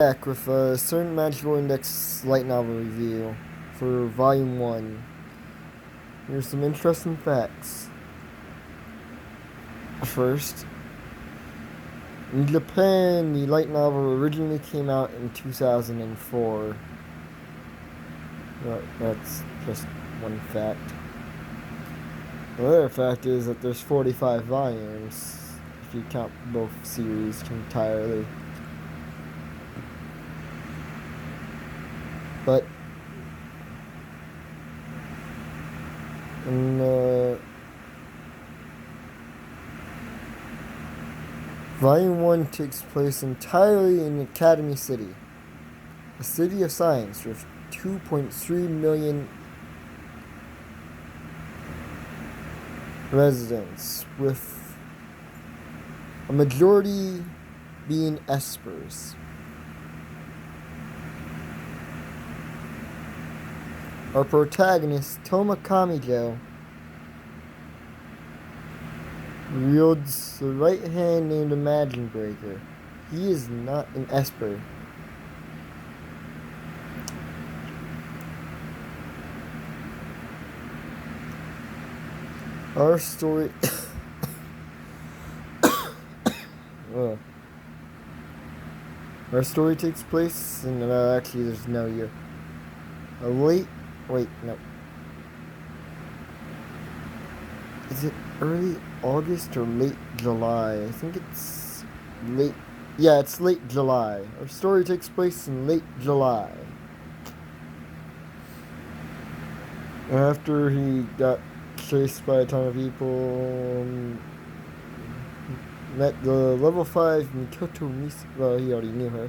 Back with a certain magical index light novel review for volume 1. Here's some interesting facts. First, in Japan, the light novel originally came out in 2004. Well, that's just one fact. The other fact is that there's 45 volumes, if you count both series entirely. But in Volume 1 takes place entirely in Academy City, a city of science with 2.3 million residents, with a majority being espers. Our protagonist, Toma Kamijo, wields the right hand named Imagine Breaker. He is not an esper. Our story Our story takes place in actually there's no year. No. Is it early August or late July? I think it's late. Yeah, it's late July. Our story takes place in late July. After he got chased by a ton of people, met the level 5 Mikoto Misaka. Well, he already knew her.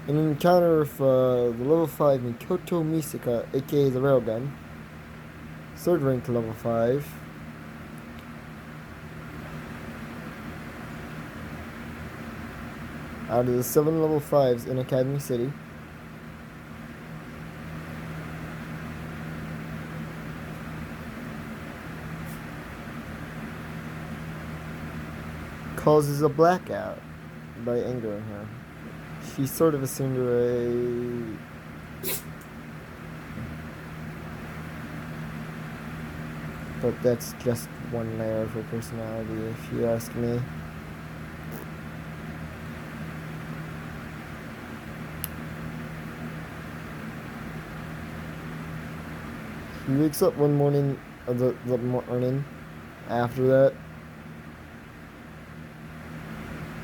An encounter with the level 5 Mikoto Misaka, aka the Railgun. Third rank level 5. Out of the 7 level 5s in Academy City. Causes a blackout by angering her. She sort of assumed but that's just one layer of her personality, if you ask me. He wakes up one morning, the morning after that,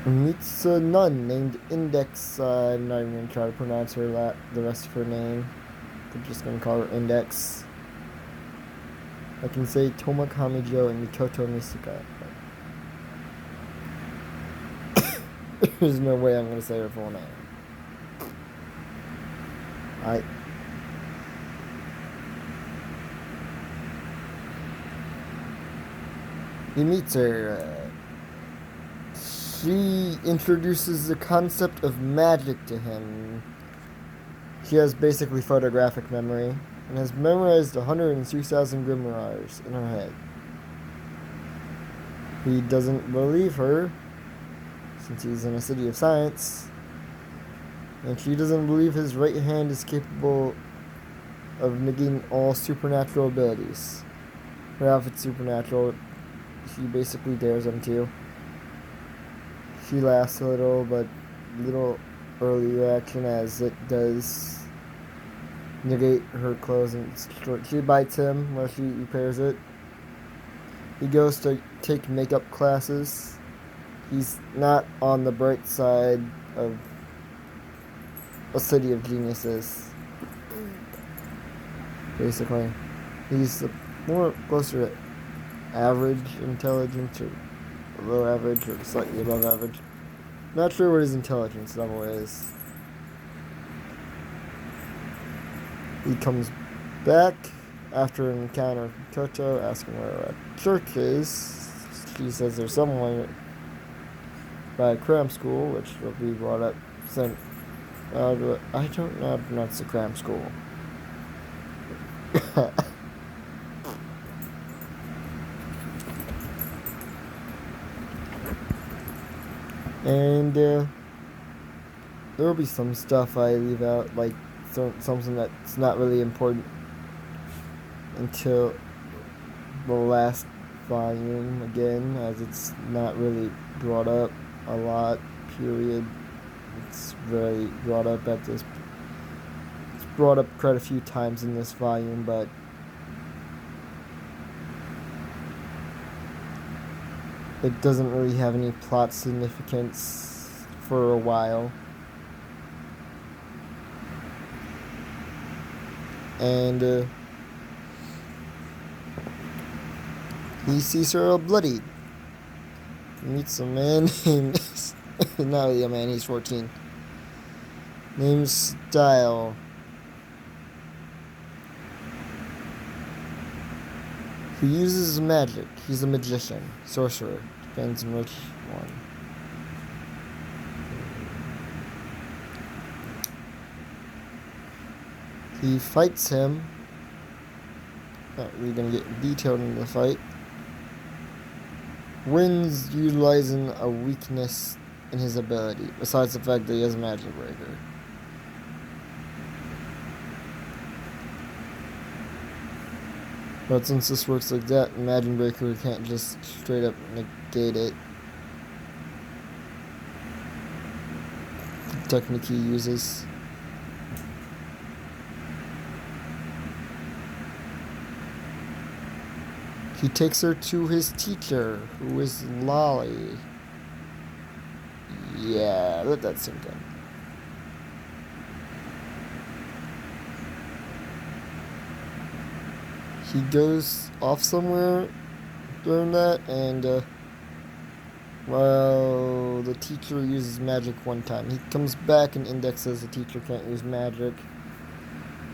meets a nun named Index. I'm not even going to try to pronounce the rest of her name. I'm just going to call her Index. I can say Toma Kamijo and Mikoto Misaka. There's no way I'm going to say her full name. He meets her. She introduces the concept of magic to him. She has basically photographic memory and has memorized 103,000 grimoires in her head. He doesn't believe her, since he's in a city of science, and she doesn't believe his right hand is capable of negating all supernatural abilities. Or if it's supernatural, she basically dares him to. She laughs a little, but little early reaction as it does negate her closing. She bites him while she repairs it. He goes to take makeup classes. He's not on the bright side of a city of geniuses. Basically, he's more closer to average intelligence, or below average, or slightly above average. Not sure what his intelligence level is. He comes back after an encounter with Koto, asking where a church is. She says there's someone by a cram school, which will be brought up soon. I don't know how to pronounce the cram school. And there will be some stuff I leave out, like something that's not really important until the last volume again, as it's not really brought up a lot, period. It's very brought up at this. It's brought up quite a few times in this volume, but it doesn't really have any plot significance for a while. And he sees her all bloodied. He meets a man named not really a man, he's 14. Named Style. He uses magic. He's a magician, sorcerer. Depends on which one. He fights him. Not really gonna get detailed in the fight. Wins utilizing a weakness in his ability, besides the fact that he has a magic breaker. But since this works like that, Magic Breaker can't just straight up negate it. The technique he uses. He takes her to his teacher, who is Lolly. Yeah, let that sink in. He goes off somewhere during that, and well, the teacher uses magic one time. He comes back and Index says the teacher can't use magic.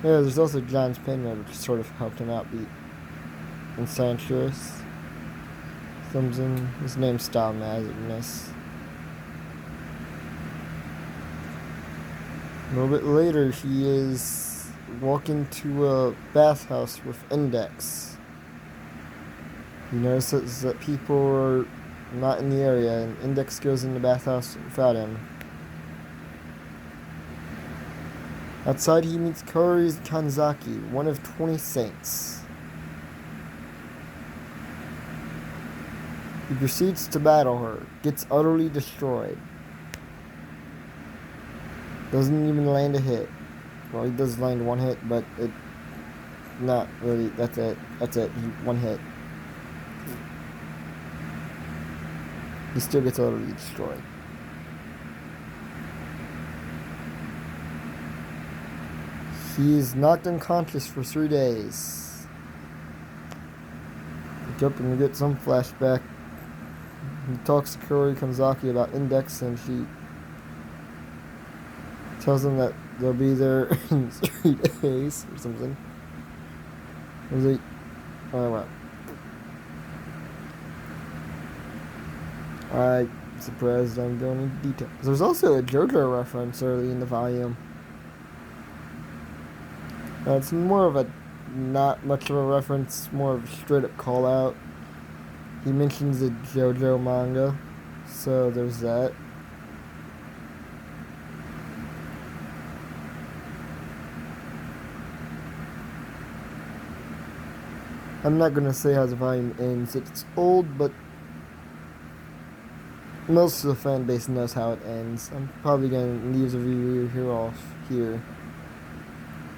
Yeah, there's also John's Penman, which sort of helped him out beat Enchantress. Comes in, his name's Style Madness. A little bit later, he is walking to a bathhouse with Index. He notices that people are not in the area, and Index goes in the bathhouse without him. Outside, he meets Kaori Kanzaki, one of 20 saints. He proceeds to battle her, gets utterly destroyed. Doesn't even land a hit. Well, he does land one hit, but it not really. That's it. One hit. He still gets utterly destroyed. He is knocked unconscious for 3 days. Wake up and you get some flashback. He talks to Kaori Kanzaki about Index, and she tells him that they'll be there in 3 days or something. Was it? Oh, wow. I'm surprised I'm going into detail. There's also a JoJo reference early in the volume. It's more of a, not much of a reference, more of a straight up call out. He mentions the JoJo manga, so there's that. I'm not gonna say how the volume ends. It's old, but most of the fan base knows how it ends. I'm probably gonna leave the review here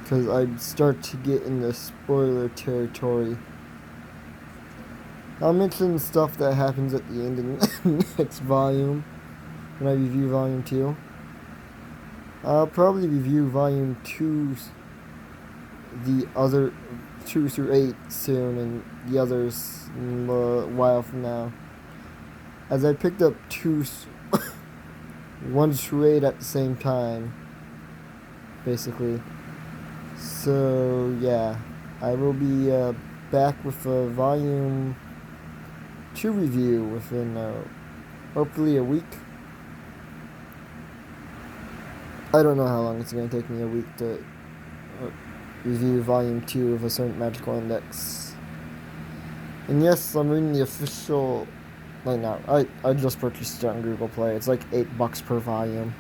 because I start to get into spoiler territory. I'll mention stuff that happens at the end of the next volume when I review volume 2. I'll probably review volume 2, the other 2 through 8 soon, and the others in a while from now. As I picked up 1 through 8 at the same time, basically. So yeah, I will be back with a volume 2 review within hopefully a week. I don't know how long it's going to take me a week to review volume 2 of A Certain Magical Index. And yes, I'm reading the official. Like, no, I just purchased it on Google Play. It's like $8 per volume.